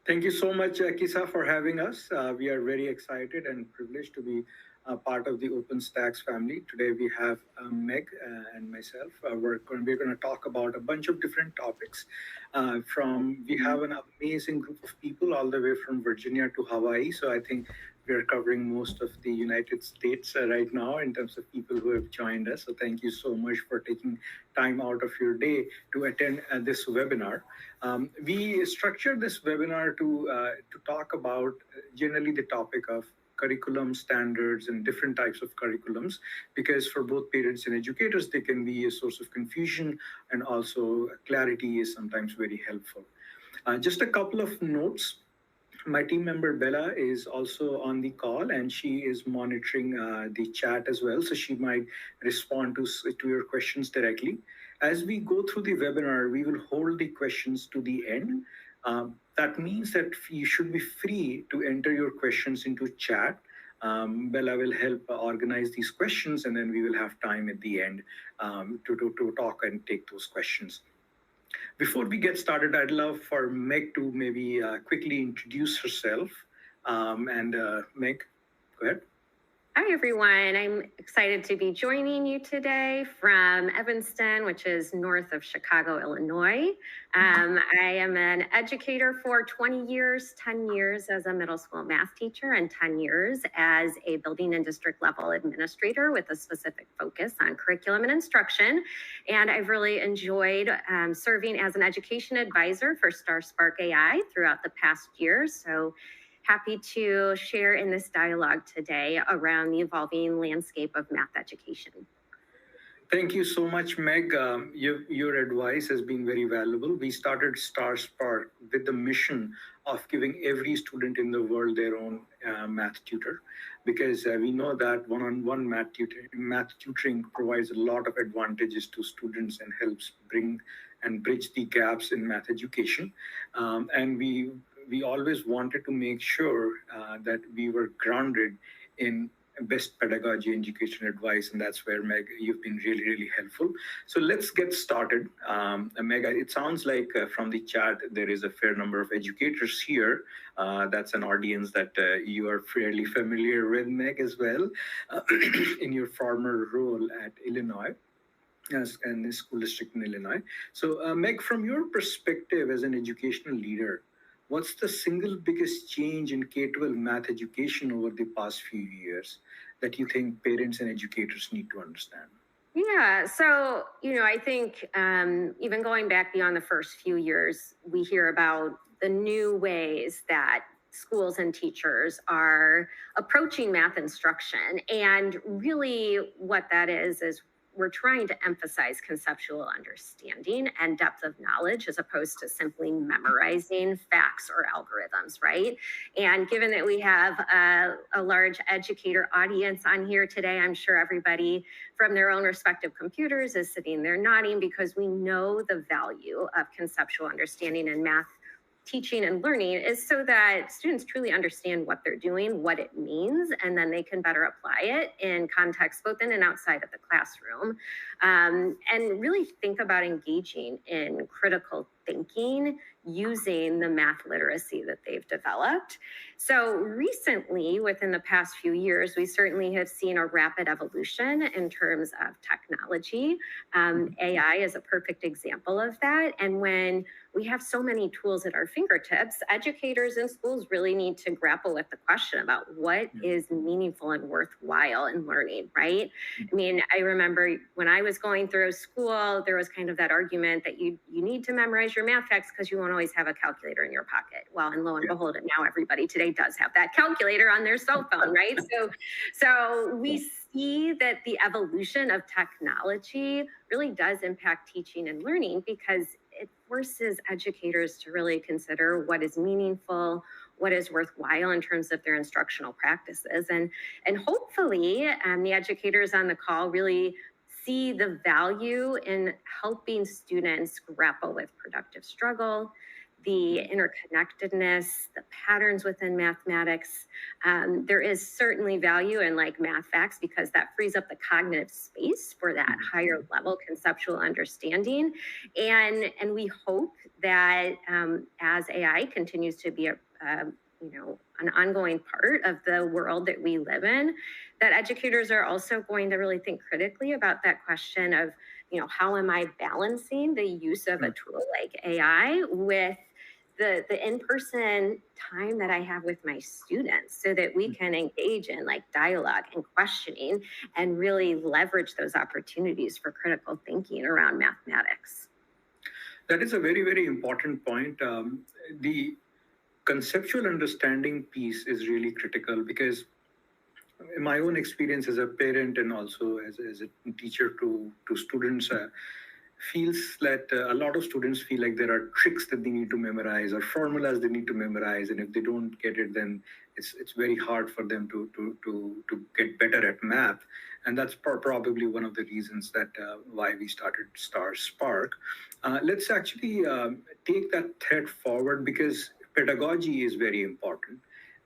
Thank you so much, Kisa, for having us. We are very excited and privileged to be part of the OpenStax family. Today we have Meg and myself. We're going to talk about a bunch of different topics. We have an amazing group of people all the way from Virginia to Hawaii. So I think we are covering most of the United States right now in terms of people who have joined us. So thank you so much for taking time out of your day to attend this webinar. We structured this webinar to talk about generally the topic of curriculum standards and different types of curriculums, because for both parents and educators, they can be a source of confusion, and also clarity is sometimes very helpful. Just a couple of notes. My team member Bella is also on the call, and she is monitoring the chat as well. So she might respond to your questions directly. As we go through the webinar, we will hold the questions to the end. That means that you should be free to enter your questions into chat. Bella will help organize these questions, and then we will have time at the end to talk and take those questions. Before we get started, I'd love for Meg to maybe quickly introduce herself. Meg, go ahead. Hi, everyone. I'm excited to be joining you today from Evanston, which is north of Chicago, Illinois. I am an educator for 20 years, 10 years as a middle school math teacher, and 10 years as a building and district level administrator with a specific focus on curriculum and instruction. And I've really enjoyed serving as an education advisor for StarSpark.AI throughout the past year. So happy to share in this dialogue today around the evolving landscape of math education. Thank you so much, Meg. Your advice has been very valuable. We started StarSpark with the mission of giving every student in the world their own math tutor, because we know that one-on-one math tutoring provides a lot of advantages to students and helps bring and bridge the gaps in math education. And we always wanted to make sure that we were grounded in best pedagogy education advice, and that's where, Meg, you've been really, really helpful. So let's get started. Meg, it sounds like from the chat there is a fair number of educators here. That's an audience that you are fairly familiar with, Meg, as well, in your former role at Illinois. As in the school district in Illinois. So, Meg, from your perspective as an educational leader, what's the single biggest change in K-12 math education over the past few years that you think parents and educators need to understand? Yeah, so, I think even going back beyond the first few years, we hear about the new ways that schools and teachers are approaching math instruction. And really what that is we're trying to emphasize conceptual understanding and depth of knowledge as opposed to simply memorizing facts or algorithms, right? And given that we have a large educator audience on here today, I'm sure everybody from their own respective computers is sitting there nodding, because we know the value of conceptual understanding in math teaching and learning is so that students truly understand what they're doing, what it means, and then they can better apply it in context both in and outside of the classroom. And really think about engaging in critical thinking using the math literacy that they've developed. So recently, within the past few years, we certainly have seen a rapid evolution in terms of technology. AI is a perfect example of that. And when we have so many tools at our fingertips, educators in schools really need to grapple with the question about what is meaningful and worthwhile in learning, right? I mean, I remember when I was going through school, there was kind of that argument that you need to memorize your math facts because you won't always have a calculator in your pocket. Well, and lo and behold, now everybody today does have that calculator on their cell phone, right? So we see that the evolution of technology really does impact teaching and learning, because it forces educators to really consider what is meaningful, what is worthwhile in terms of their instructional practices. And hopefully the educators on the call really see the value in helping students grapple with productive struggle, the interconnectedness, the patterns within mathematics. There is certainly value in like math facts because that frees up the cognitive space for that higher level conceptual understanding. And we hope that as AI continues to be an ongoing part of the world that we live in, that educators are also going to really think critically about that question of, how am I balancing the use of a tool like AI with the in-person time that I have with my students so that we can engage in like dialogue and questioning and really leverage those opportunities for critical thinking around mathematics. That is a very, very important point. The conceptual understanding piece is really critical because in my own experience as a parent and also as a teacher to students, feels that a lot of students feel like there are tricks that they need to memorize or formulas they need to memorize, and if they don't get it, then it's very hard for them to get better at math, and that's probably one of the reasons that why we started StarSpark. Let's actually take that thread forward because pedagogy is very important,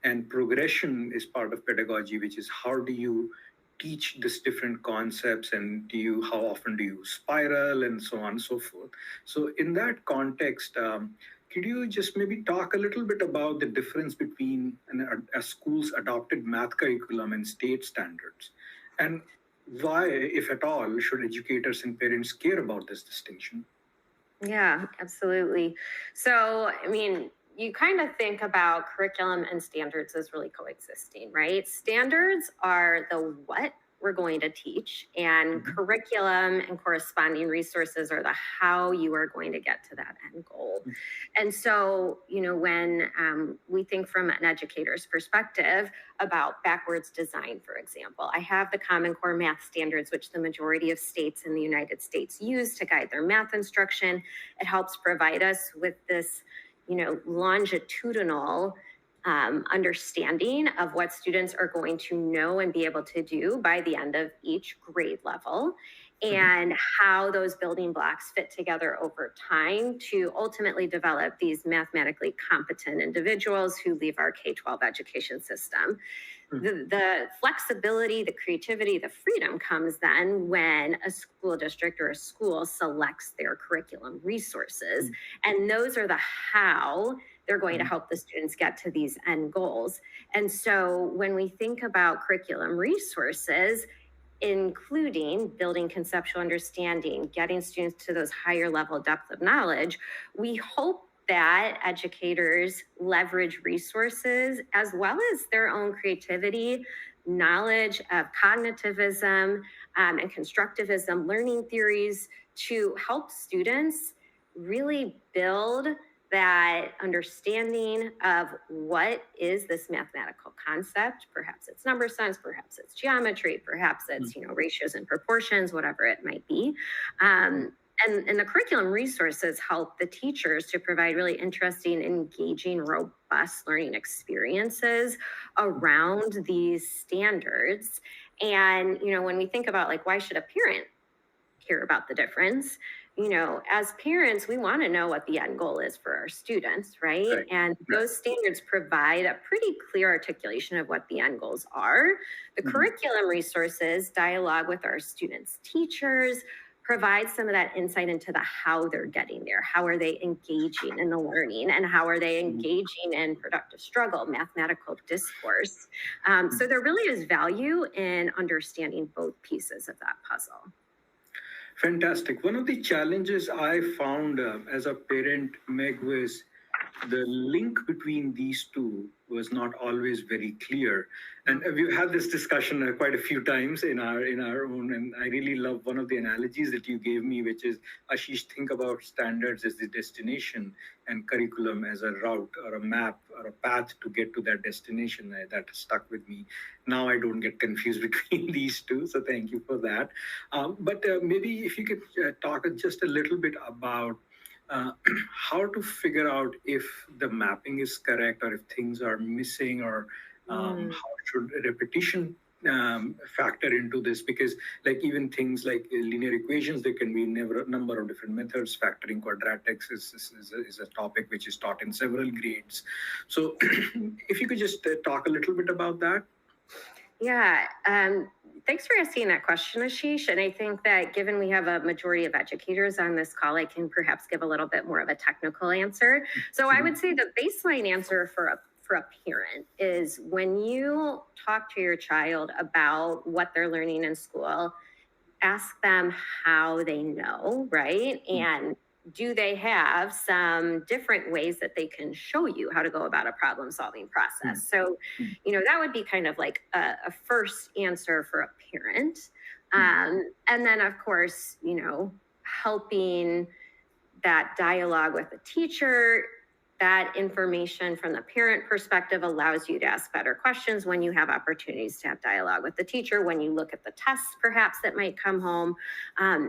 and progression is part of pedagogy, which is how do you teach these different concepts, and how often do you spiral, and so on and so forth. So in that context, could you just maybe talk a little bit about the difference between a school's adopted math curriculum and state standards, and why, if at all, should educators and parents care about this distinction? Yeah, absolutely. So, I mean, you kind of think about curriculum and standards as really coexisting, right? Standards are the what we're going to teach, and curriculum and corresponding resources are the how you are going to get to that end goal. And so, when we think from an educator's perspective about backwards design, for example, I have the Common Core math standards, which the majority of states in the United States use to guide their math instruction. It helps provide us with this, longitudinal understanding of what students are going to know and be able to do by the end of each grade level, and how those building blocks fit together over time to ultimately develop these mathematically competent individuals who leave our K-12 education system. The flexibility, the creativity, the freedom comes then when a school district or a school selects their curriculum resources. And those are the how they're going to help the students get to these end goals. And so when we think about curriculum resources, including building conceptual understanding, getting students to those higher level depth of knowledge, we hope that educators leverage resources as well as their own creativity, knowledge of cognitivism and constructivism, learning theories to help students really build that understanding of what is this mathematical concept. Perhaps it's number sense, perhaps it's geometry, perhaps it's ratios and proportions, whatever it might be. And the curriculum resources help the teachers to provide really interesting, engaging, robust learning experiences around these standards. And, when we think about like, why should a parent care about the difference? As parents, we want to know what the end goal is for our students, right? And those standards provide a pretty clear articulation of what the end goals are. The curriculum resources dialogue with our students' teachers, provide some of that insight into the how they're getting there. How are they engaging in the learning, and how are they engaging in productive struggle, mathematical discourse? So there really is value in understanding both pieces of that puzzle. Fantastic. One of the challenges I found as a parent, Meg, was the link between these two was not always very clear. And we've had this discussion quite a few times in our own, and I really love one of the analogies that you gave me, which is, Ashish, think about standards as the destination and curriculum as a route or a map or a path to get to that destination. That stuck with me. Now I don't get confused between these two, so thank you for that. But maybe if you could talk just a little bit about how to figure out if the mapping is correct or if things are missing, or how should repetition factor into this? Because like even things like linear equations, there can be never a number of different methods. Factoring quadratics is a topic which is taught in several grades. So if you could just talk a little bit about that. Yeah, thanks for asking that question, Ashish. And I think that given we have a majority of educators on this call, I can perhaps give a little bit more of a technical answer. So I would say the baseline answer for a parent is when you talk to your child about what they're learning in school, ask them how they know, right? And do they have some different ways that they can show you how to go about a problem solving process? So, that would be kind of like a first answer for a parent. And then, of course, helping that dialogue with the teacher. That information from the parent perspective allows you to ask better questions when you have opportunities to have dialogue with the teacher. When you look at the tests, perhaps that might come home,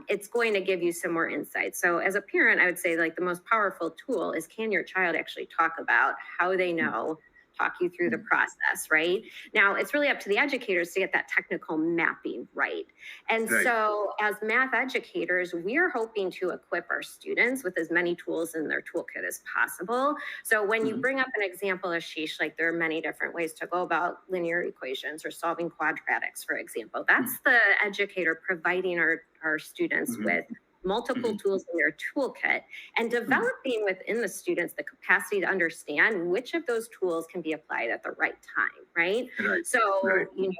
it's going to give you some more insight. So as a parent, I would say like the most powerful tool is, can your child actually talk about how they know, talk you through the process, right? Now, it's really up to the educators to get that technical mapping right. And so as math educators, we're hoping to equip our students with as many tools in their toolkit as possible. So when you bring up an example, Ashish, like there are many different ways to go about linear equations or solving quadratics, for example. That's the educator providing our students with multiple tools in their toolkit and developing within the students the capacity to understand which of those tools can be applied at the right time, right? So,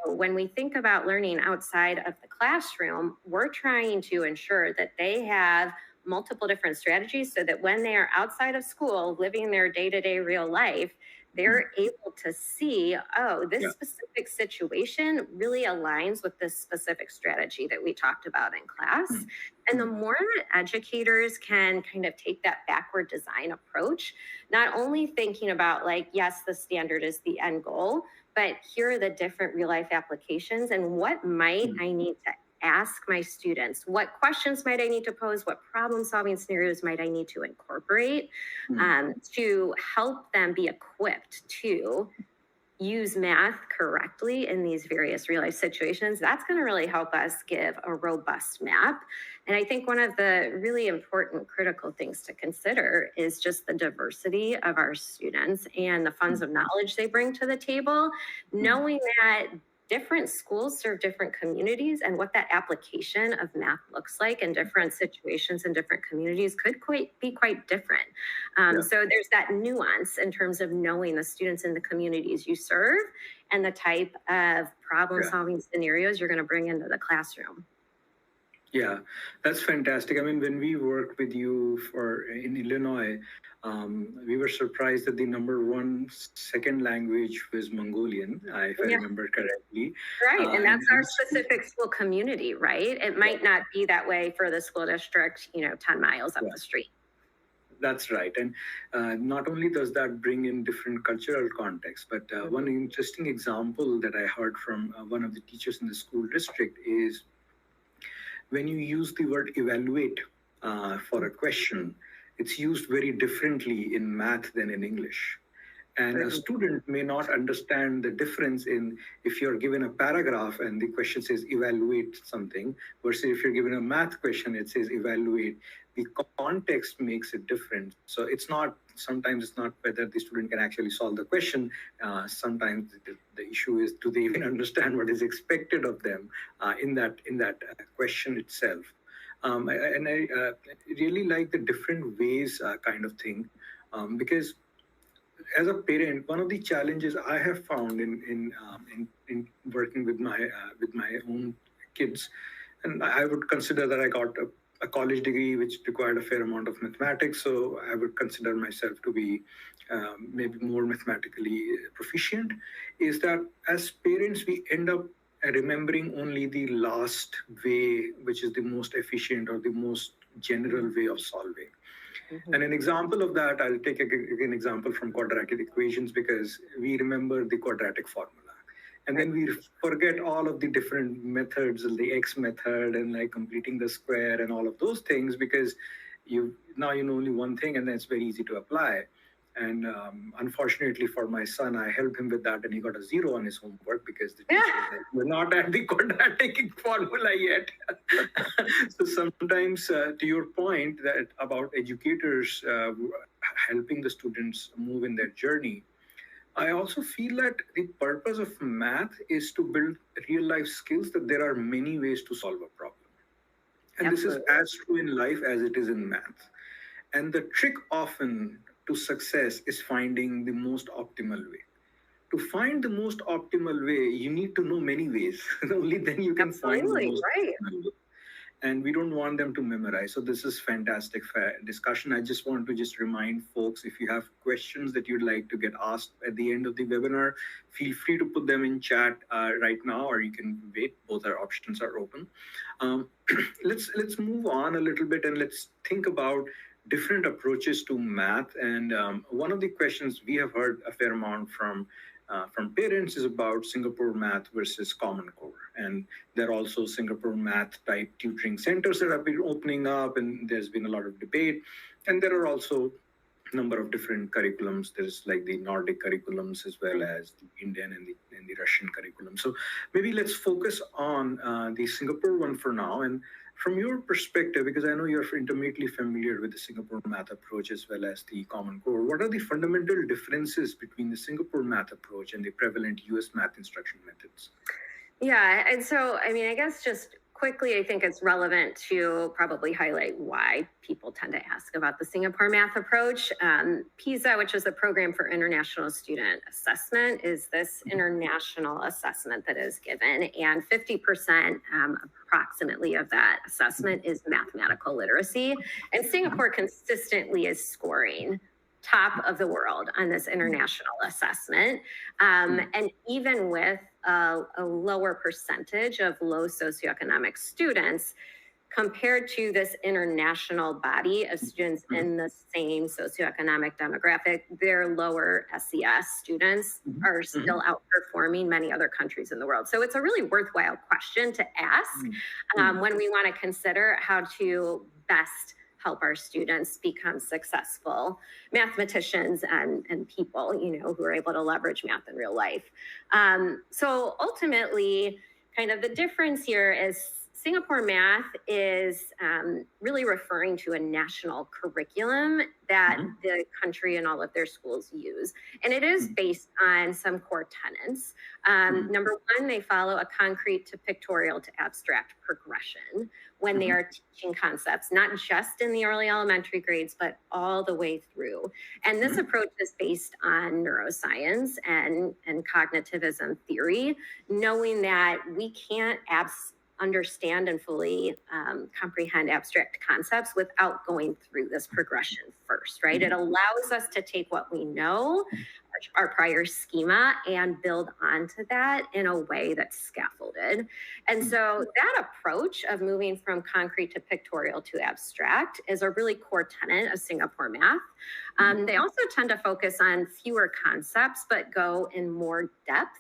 when we think about learning outside of the classroom, we're trying to ensure that they have multiple different strategies so that when they are outside of school, living their day-to-day real life, they're able to see, oh, this specific situation really aligns with this specific strategy that we talked about in class. And the more that educators can kind of take that backward design approach, not only thinking about like, yes, the standard is the end goal, but here are the different real life applications and what might I need to ask my students? What questions might I need to pose? What problem solving scenarios might I need to incorporate to help them be equipped to use math correctly in these various real life situations? That's going to really help us give a robust map. And I think one of the really important critical things to consider is just the diversity of our students and the funds of knowledge they bring to the table, knowing that different schools serve different communities, and what that application of math looks like in different situations and different communities could be quite different. So there's that nuance in terms of knowing the students in the communities you serve and the type of problem solving scenarios you're going to bring into the classroom. Yeah, that's fantastic. I mean, when we worked with you in Illinois, we were surprised that the number one second language was Mongolian, if I remember correctly. Right, and that's our specific school community, right? It might not be that way for the school district, 10 miles up the street. That's right. And not only does that bring in different cultural context, but one interesting example that I heard from one of the teachers in the school district is when you use the word evaluate for a question, it's used very differently in math than in English. And a student may not understand the difference in if you're given a paragraph and the question says evaluate something versus if you're given a math question, it says evaluate. The context makes it different. So sometimes it's not whether the student can actually solve the question. Sometimes the issue is, do they even understand what is expected of them in that question itself? And I really like the different ways kind of thing, because as a parent, one of the challenges I have found in working with my own kids, and I would consider that I got a college degree which required a fair amount of mathematics, so I would consider myself to be maybe more mathematically proficient, is that as parents we end up remembering only the last way, which is the most efficient or the most general way of solving. And an example of that, I'll take an example from quadratic equations, because we remember the quadratic formula. And then we forget all of the different methods, the X method and like completing the square and all of those things, because you know only one thing and then it's very easy to apply. And unfortunately for my son, I helped him with that, and he got a 0 on his homework because the teacher was like, "We're not at the quadratic formula yet." So sometimes, to your point that about educators helping the students move in their journey, I also feel that the purpose of math is to build real life skills. That there are many ways to solve a problem, and this is Absolutely. as true in life as it is in math. And the trick often to success is finding the most optimal way. To find the most optimal way, you need to know many ways. Only then you can find the Absolutely. most Right. optimal way. And we don't want them to memorize. So this is fantastic discussion. I just want to just remind folks, if you have questions that you'd like to get asked at the end of the webinar, feel free to put them in chat right now, or you can wait. Both our options are open. Um, let's move on a little bit and let's think about different approaches to math. And one of the questions we have heard a fair amount from parents is about Singapore math versus Common Core. And there are also Singapore math type tutoring centers that have been opening up, and there's been a lot of debate. And there are also number of different curriculums. There's like the Nordic curriculums as well as the Indian and the Russian curriculum. So maybe let's focus on the Singapore one for now. And from your perspective, because I know you're intimately familiar with the Singapore math approach as well as the Common Core, what are the fundamental differences between the Singapore math approach and the prevalent US math instruction methods? Yeah. And so, I mean, I guess just quickly, I think it's relevant to probably highlight why people tend to ask about the Singapore math approach. PISA, which is the Program for International Student Assessment, is this international assessment that is given, and 50% approximately of that assessment is mathematical literacy. And Singapore consistently is scoring top of the world on this international assessment. And even with a lower percentage of low socioeconomic students compared to this international body of students in the same socioeconomic demographic, their lower SES students are still outperforming many other countries in the world. So it's a really worthwhile question to ask when we want to consider how to best help our students become successful mathematicians and people, who are able to leverage math in real life. So ultimately, kind of the difference here is Singapore math is really referring to a national curriculum that the country and all of their schools use. And it is based on some core tenets. Number one, they follow a concrete to pictorial to abstract progression when they are teaching concepts, not just in the early elementary grades, but all the way through. And this approach is based on neuroscience and cognitivism theory, knowing that we can't understand and fully comprehend abstract concepts without going through this progression first, right? It allows us to take what we know, our prior schema, and build onto that in a way that's scaffolded. And so that approach of moving from concrete to pictorial to abstract is a really core tenet of Singapore math. They also tend to focus on fewer concepts, but go in more depth.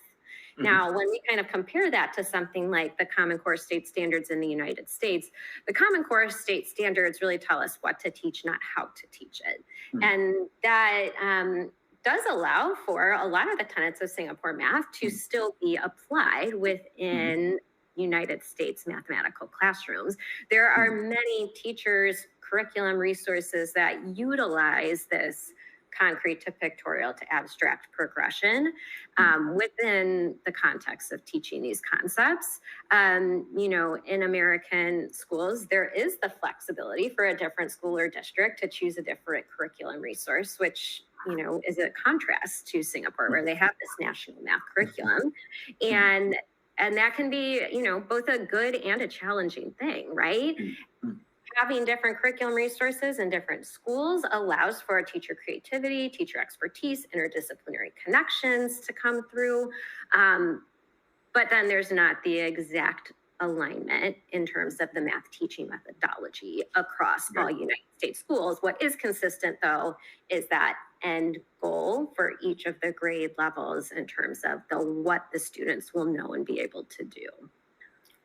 Now, when we kind of compare that to something like the Common Core state standards in the United States, the Common Core state standards really tell us what to teach, not how to teach it. And that does allow for a lot of the tenets of Singapore math to still be applied within United States mathematical classrooms. There are many teachers, curriculum resources that utilize this concrete to pictorial to abstract progression within the context of teaching these concepes. In American schools, there is the flexibility for a different school or district to choose a different curriculum resource, which is a contrast to Singapore, where they have this national math curriculum. And that can be, both a good and a challenging thing, right? Having different curriculum resources in different schools allows for teacher creativity, teacher expertise, interdisciplinary connections to come through. But then there's not the exact alignment in terms of the math teaching methodology across all United States schools. What is consistent, though, is that end goal for each of the grade levels in terms of what the students will know and be able to do.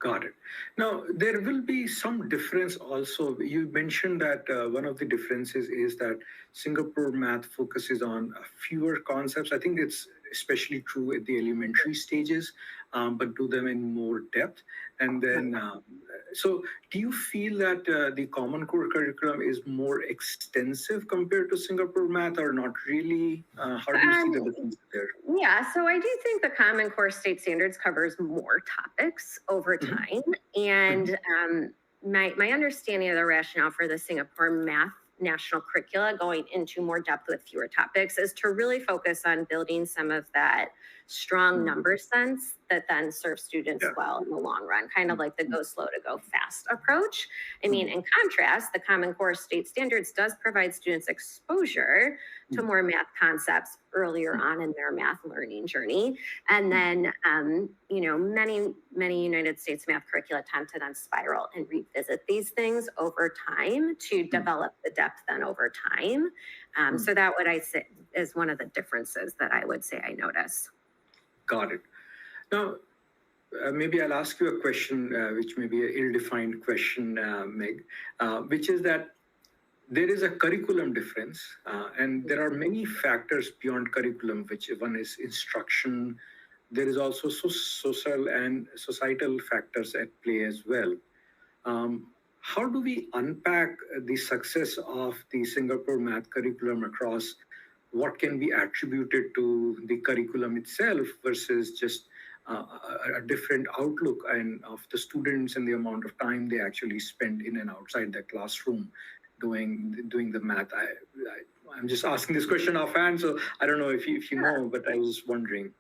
Got it. Now, there will be some difference also. You mentioned that one of the differences is that Singapore math focuses on fewer concepts. I think it's especially true at the elementary stages, but do them in more depth. And then, so do you feel that the Common Core curriculum is more extensive compared to Singapore math, or not really? How do you see the difference there? Yeah, so I do think the Common Core State Standards covers more topics over time. And my understanding of the rationale for the Singapore Math National Curricula going into more depth with fewer topics is to really focus on building some of that strong number sense that then serves students well in the long run, kind of like the go slow to go fast approach. I mean, in contrast, the Common Core State Standards does provide students exposure to more math concepts earlier on in their math learning journey. And then, many United States math curricula tend to then spiral and revisit these things over time to develop the depth then over time. So that what I say is one of the differences that I would say I notice. Got it. Now, maybe I'll ask you a question, which may be an ill-defined question, Meg, which is that there is a curriculum difference, and there are many factors beyond curriculum, which one is instruction. There is also social and societal factors at play as well. How do we unpack the success of the Singapore math curriculum across what can be attributed to the curriculum itself versus just a different outlook and of the students and the amount of time they actually spend in and outside the classroom doing the math? I'm just asking this question offhand, so I don't know if you know, but I was wondering.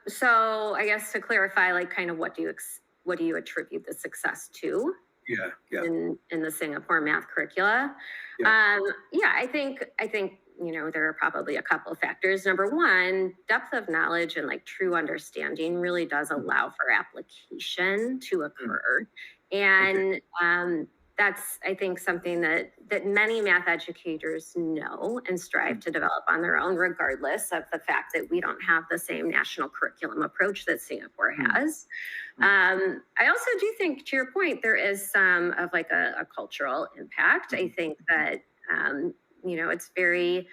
So I guess to clarify, like, kind of what do you attribute the success to? Yeah. In the Singapore math curricula. I think there are probably a couple of factors. Number one, depth of knowledge and like true understanding really does allow for application to occur. And that's, I think, something that many math educators know and strive to develop on their own, regardless of the fact that we don't have the same national curriculum approach that Singapore has. I also do think, to your point, there is some of like a cultural impact. I think that, it's very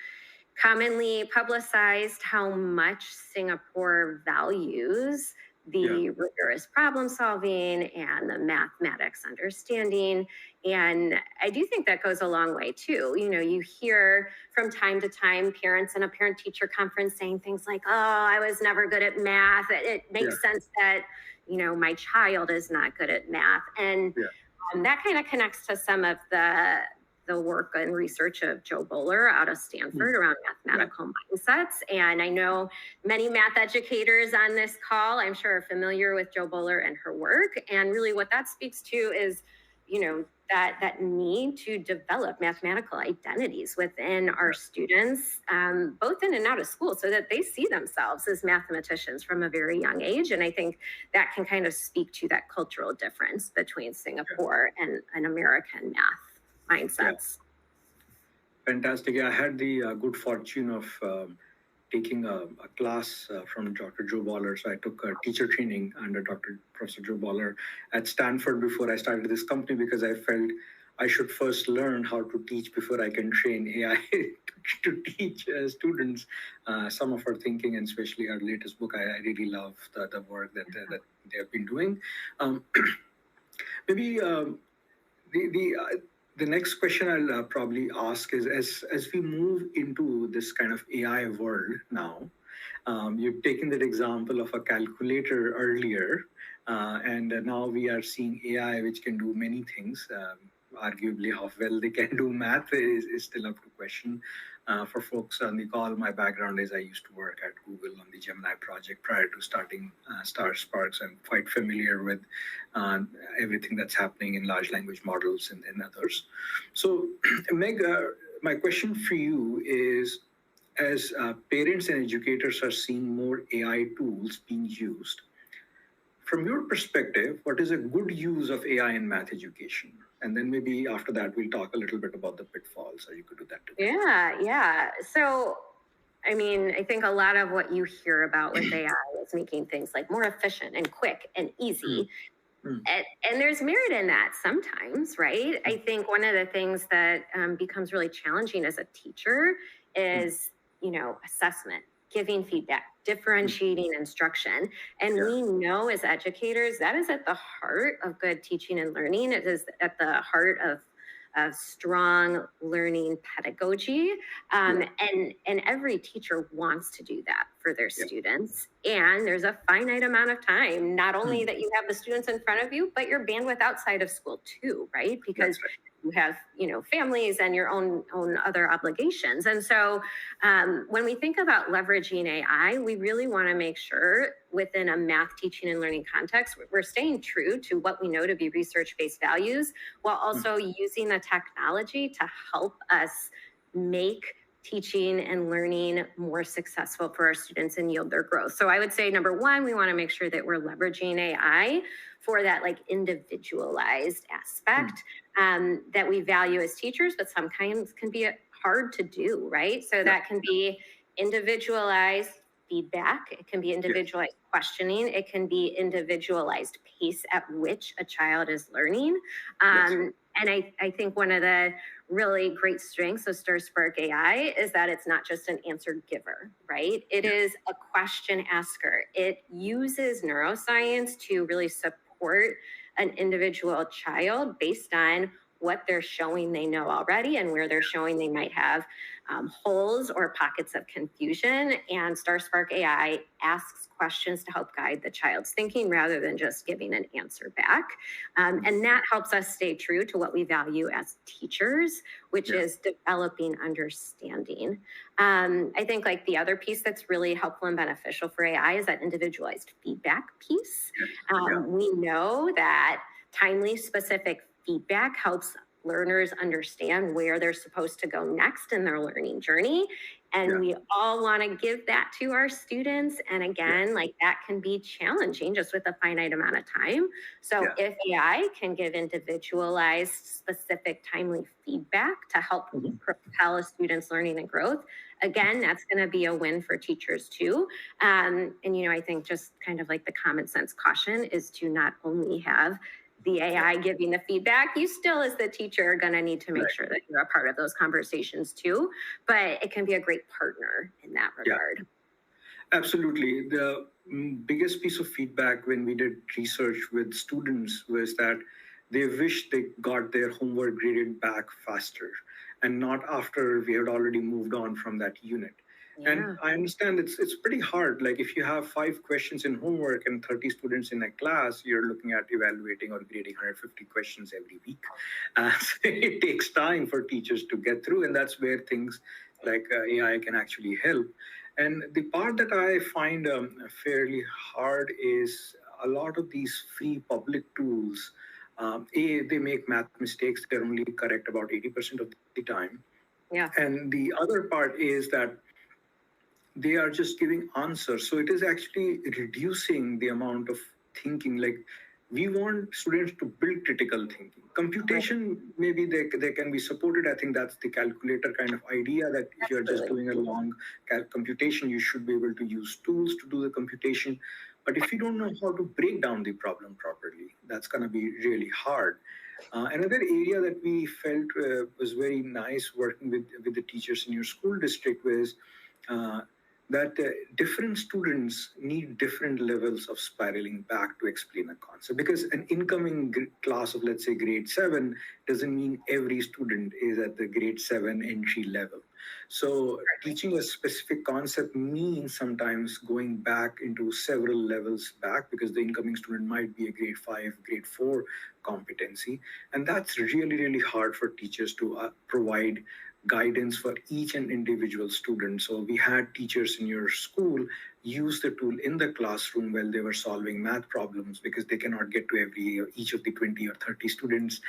commonly publicized how much Singapore values the rigorous problem solving and the mathematics understanding. And I do think that goes a long way too. You hear from time to time parents in a parent teacher conference saying things like, oh, I was never good at math. It makes sense that, my child is not good at math. And that kind of connects to some of the work and research of Joe Bowler out of Stanford around mathematical mindsets. And I know many math educators on this call, I'm sure, are familiar with Joe Bowler and her work. And really what that speaks to is, that need to develop mathematical identities within our students, both in and out of school, so that they see themselves as mathematicians from a very young age. And I think that can kind of speak to that cultural difference between Singapore and American math mindsets. Fantastic. I had the good fortune of taking a class from Dr. Joe Baller. So I took a teacher training under Professor Joe Baller at Stanford before I started this company, because I felt I should first learn how to teach before I can train AI to teach students some of our thinking, and especially our latest book. I really love the work that they have been doing. Maybe the next question I'll probably ask is, as we move into this kind of AI world now, you've taken that example of a calculator earlier, and now we are seeing AI, which can do many things. Arguably, how well they can do math is still up to question. For folks on the call, my background is I used to work at Google on the Gemini project prior to starting StarSpark. I'm quite familiar with everything that's happening in large language models and others. So, Meg, my question for you is, as parents and educators are seeing more AI tools being used, from your perspective, what is a good use of AI in math education? And then maybe after that, we'll talk a little bit about the pitfalls, so you could do that too. Yeah. So, I mean, I think a lot of what you hear about with AI is making things like more efficient and quick and easy. Mm. And there's merit in that sometimes, right? I think one of the things that becomes really challenging as a teacher is, assessment, giving feedback, differentiating instruction. And Yeah. we know as educators that is at the heart of good teaching and learning. It is at the heart of strong learning pedagogy. And every teacher wants to do that for their students. And there's a finite amount of time, not only that you have the students in front of you, but your bandwidth outside of school too, right? Because you have, families and your own other obligations. And so when we think about leveraging AI, we really want to make sure within a math teaching and learning context, we're staying true to what we know to be research-based values, while also using the technology to help us make teaching and learning more successful for our students and yield their growth. So I would say, number one, we want to make sure that we're leveraging AI for that like individualized aspect that we value as teachers, but sometimes can be hard to do, right? So that can be individualized feedback, it can be individualized questioning, it can be individualized pace at which a child is learning. And I think one of the really great strengths of StarSpark.AI is that it's not just an answer giver, right? It is a question asker. It uses neuroscience to really support an individual child based on what they're showing they know already and where they're showing they might have holes or pockets of confusion. And StarSpark.AI asks questions to help guide the child's thinking rather than just giving an answer back. And that helps us stay true to what we value as teachers, which is developing understanding. I think like the other piece that's really helpful and beneficial for AI is that individualized feedback piece. We know that timely, specific feedback helps learners understand where they're supposed to go next in their learning journey. And we all want to give that to our students. And again, like that can be challenging just with a finite amount of time. So if AI can give individualized, specific, timely feedback to help propel a student's learning and growth, again, that's going to be a win for teachers too. And, I think just kind of like the common sense caution is to not only have the AI giving the feedback, you still as the teacher are going to need to make sure that you're a part of those conversations too, but it can be a great partner in that regard. Absolutely. The biggest piece of feedback when we did research with students was that they wish they got their homework graded back faster and not after we had already moved on from that unit. And I understand it's pretty hard. Like if you have 5 questions in homework and 30 students in a class, you're looking at evaluating or grading 150 questions every week. So it takes time for teachers to get through, and that's where things like AI can actually help. And the part that I find fairly hard is a lot of these free public tools. They make math mistakes. They're only correct about 80% of the time. And the other part is that they are just giving answers. So it is actually reducing the amount of thinking. Like we want students to build critical thinking. Computation, maybe they can be supported. I think that's the calculator kind of idea that if you're just doing a long computation, you should be able to use tools to do the computation. But if you don't know how to break down the problem properly, that's going to be really hard. Another area that we felt was very nice working with the teachers in your school district was that different students need different levels of spiraling back to explain a concept, because an incoming class of, let's say, grade 7 doesn't mean every student is at the grade 7 entry level. So teaching a specific concept means sometimes going back into several levels back, because the incoming student might be a grade 5, grade 4 competency. And that's really, really hard for teachers to provide guidance for each and individual student. So we had teachers in your school use the tool in the classroom while they were solving math problems, because they cannot get to each of the 20 or 30 students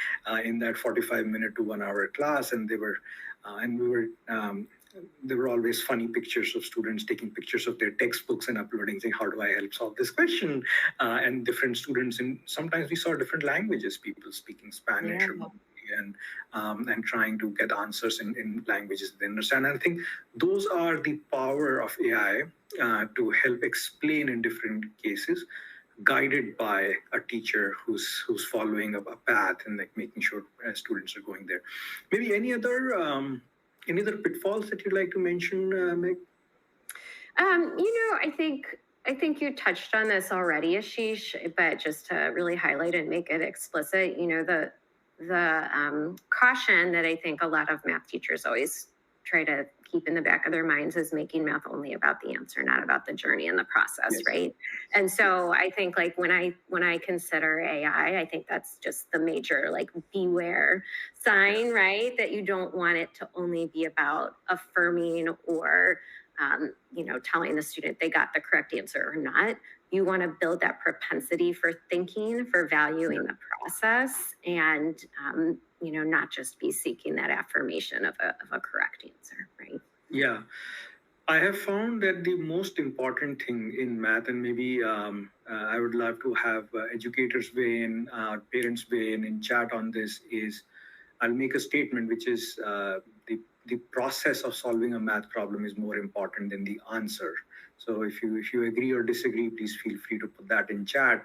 in that 45-minute to 1-hour class. And there were always funny pictures of students taking pictures of their textbooks and uploading, saying, how do I help solve this question? And different students, and sometimes we saw different languages, people speaking Spanish or and trying to get answers in languages they understand. And I think those are the power of AI to help explain in different cases, guided by a teacher who's following a path and like making sure students are going there. Maybe any other pitfalls that you'd like to mention, Meg? I think you touched on this already, Ashish, but just to really highlight and make it explicit, the caution that I think a lot of math teachers always try to keep in the back of their minds is making math only about the answer, not about the journey and the process, yes. Right? And so I think like when I consider AI, I think that's just the major like beware sign, right? That you don't want it to only be about affirming or telling the student they got the correct answer or not. You want to build that propensity for thinking, for valuing the process, and not just be seeking that affirmation of a correct answer, right? Yeah, I have found that the most important thing in math, and maybe I would love to have educators weigh in, parents weigh in chat on this, is I'll make a statement, which is the process of solving a math problem is more important than the answer. So if you agree or disagree, please feel free to put that in chat.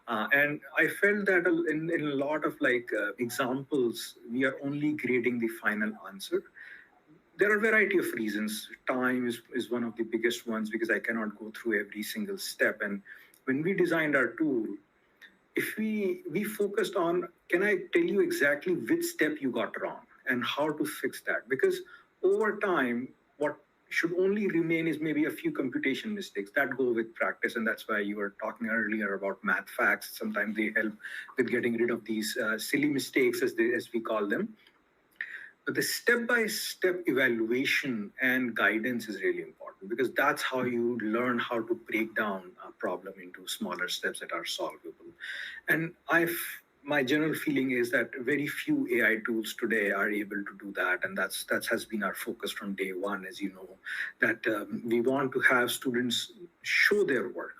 And I felt that in a lot of examples, we are only grading the final answer. There are a variety of reasons. Time is one of the biggest ones because I cannot go through every single step. And when we designed our tool, if we focused on, can I tell you exactly which step you got wrong and how to fix that? Because over time, what should only remain is maybe a few computation mistakes that go with practice. And that's why you were talking earlier about math facts. Sometimes they help with getting rid of these silly mistakes, as we call them. But the step-by-step evaluation and guidance is really important because that's how you learn how to break down a problem into smaller steps that are solvable. And my general feeling is that very few AI tools today are able to do that. And that has been our focus from day one, as you know, that we want to have students show their work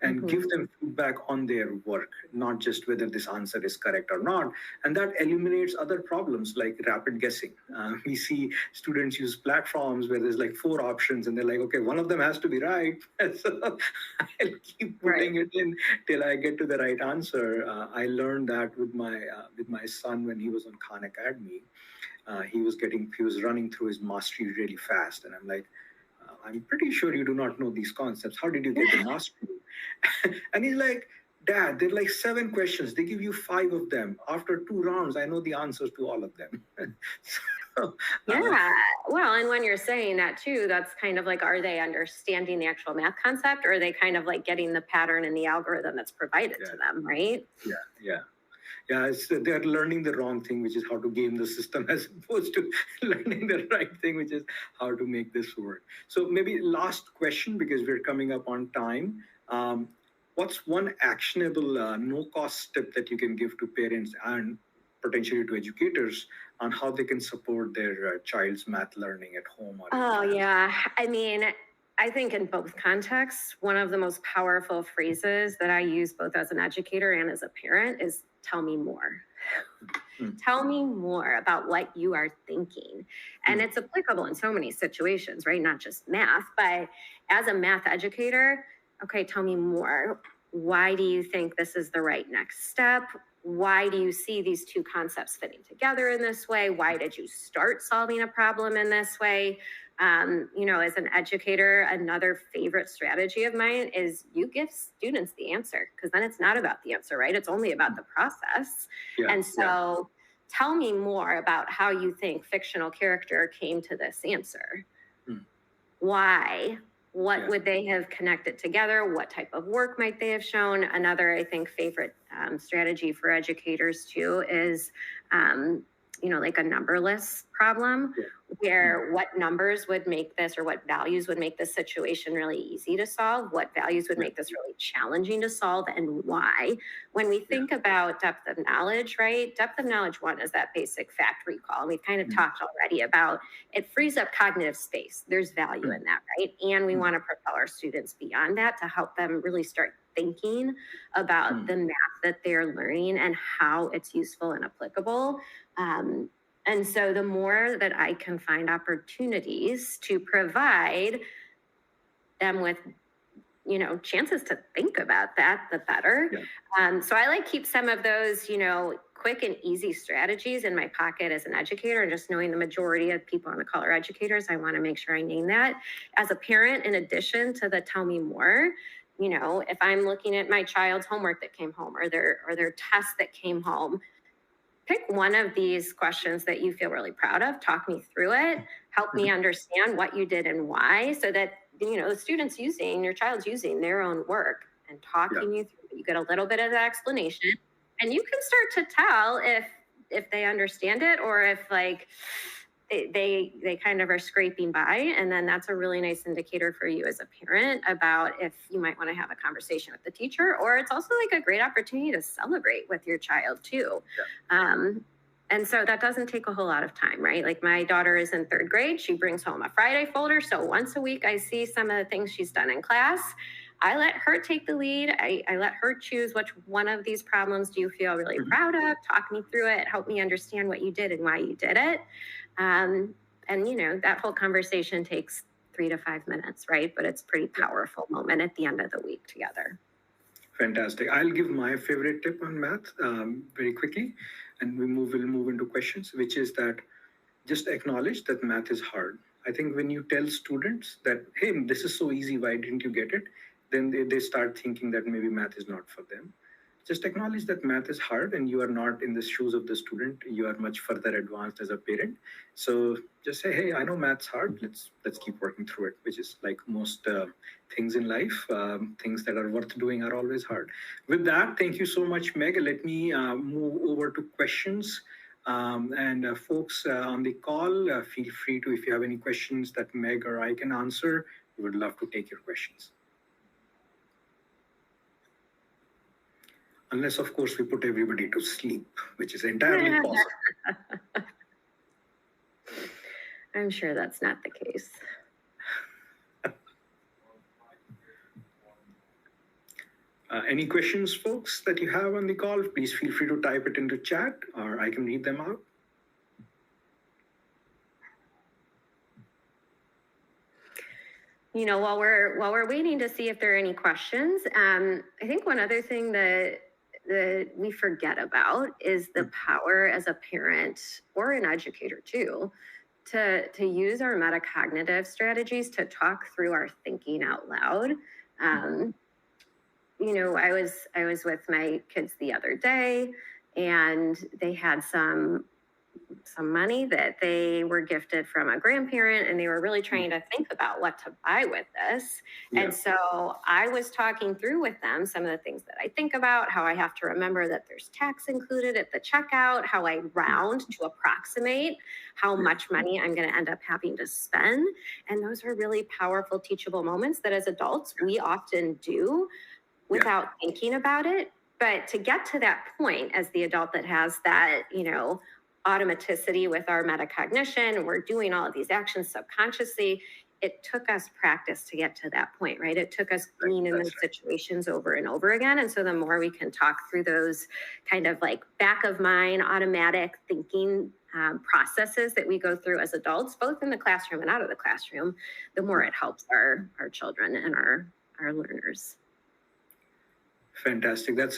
and give them feedback on their work, not just whether this answer is correct or not. And that eliminates other problems like rapid guessing. We see students use platforms where there's like 4 options and they're like, okay, one of them has to be right. So I'll keep putting it in till I get to the right answer. I learned that with my son when he was on Khan Academy. He was running through his mastery really fast. And I'm like, I'm pretty sure you do not know these concepts. How did you get the mastery? And he's like, Dad, there are like 7 questions. They give you 5 of them. After 2 rounds, I know the answers to all of them. Yeah. Well, and when you're saying that too, that's kind of like, are they understanding the actual math concept, or are they kind of like getting the pattern and the algorithm that's provided to them, right? Yeah. They're learning the wrong thing, which is how to game the system, as opposed to learning the right thing, which is how to make this work. So maybe last question, because we're coming up on time. What's one actionable no-cost step that you can give to parents and potentially to educators on how they can support their child's math learning at home? Yeah. I think in both contexts, one of the most powerful phrases that I use both as an educator and as a parent is tell me more. Tell me more about what you are thinking. And it's applicable in so many situations, right? Not just math, but as a math educator, okay, tell me more. Why do you think this is the right next step? Why do you see these 2 concepts fitting together in this way? Why did you start solving a problem in this way? As an educator, another favorite strategy of mine is you give students the answer, because then it's not about the answer, right? It's only about the process. Tell me more about how you think fictional character came to this answer. Why? What would they have connected together? What type of work might they have shown? Another, I think, favorite strategy for educators too is, like a numberless problem, where what numbers would make this, or what values would make this situation really easy to solve, what values would make this really challenging to solve, and why. When we think about depth of knowledge, right? Depth of knowledge 1 is that basic fact recall. And we've kind of talked already about it frees up cognitive space. There's value in that, right? And we want to propel our students beyond that to help them really start thinking about the math that they're learning and how it's useful and applicable. And so the more that I can find opportunities to provide them with, chances to think about that, the better. So I like keep some of those, quick and easy strategies in my pocket as an educator, and just knowing the majority of people on the call are educators. I want to make sure I name that. As a parent, in addition to the tell me more, if I'm looking at my child's homework that came home or their tests that came home, pick one of these questions that you feel really proud of, talk me through it, help me understand what you did and why, so that your child's using their own work and talking you through it. You get a little bit of that explanation, and you can start to tell if they understand it, or if they kind of are scraping by. And then that's a really nice indicator for you as a parent about if you might want to have a conversation with the teacher, or it's also like a great opportunity to celebrate with your child too. And so that doesn't take a whole lot of time, right? Like, my daughter is in 3rd grade. She brings home a Friday folder. So once a week, I see some of the things she's done in class. I let her take the lead. I let her choose which one of these problems do you feel really proud of. Talk me through it. Help me understand what you did and why you did it. And, that whole conversation takes 3 to 5 minutes, right? But it's a pretty powerful moment at the end of the week together. Fantastic. I'll give my favorite tip on math very quickly, and we'll move into questions, which is that just acknowledge that math is hard. I think when you tell students that, hey, this is so easy, why didn't you get it? Then they start thinking that maybe math is not for them. Just acknowledge that math is hard, and you are not in the shoes of the student. You are much further advanced as a parent. So just say, hey, I know math's hard. Let's keep working through it, which is like most things in life. Things that are worth doing are always hard. With that, thank you so much, Meg. Let me move over to questions. And folks on the call, feel free to, if you have any questions that Meg or I can answer, we would love to take your questions. Unless, of course, we put everybody to sleep, which is entirely possible. I'm sure that's not the case. Any questions, folks, that you have on the call? Please feel free to type it into chat, or I can read them out. While we're waiting to see if there are any questions, I think one other thing that we forget about is the power as a parent or an educator too, to use our metacognitive strategies to talk through our thinking out loud. I was with my kids the other day, and they had some money that they were gifted from a grandparent, and they were really trying to think about what to buy with this. And so I was talking through with them some of the things that I think about, how I have to remember that there's tax included at the checkout, how I round to approximate how much money I'm going to end up having to spend. And those are really powerful, teachable moments that as adults, we often do without thinking about it. But to get to that point as the adult that has that, automaticity with our metacognition, we're doing all of these actions subconsciously. It took us practice to get to that point, right? It took us being in those situations over and over again. And so the more we can talk through those kind of like back of mind, automatic thinking processes that we go through as adults, both in the classroom and out of the classroom, the more it helps our children and our learners. Fantastic. That's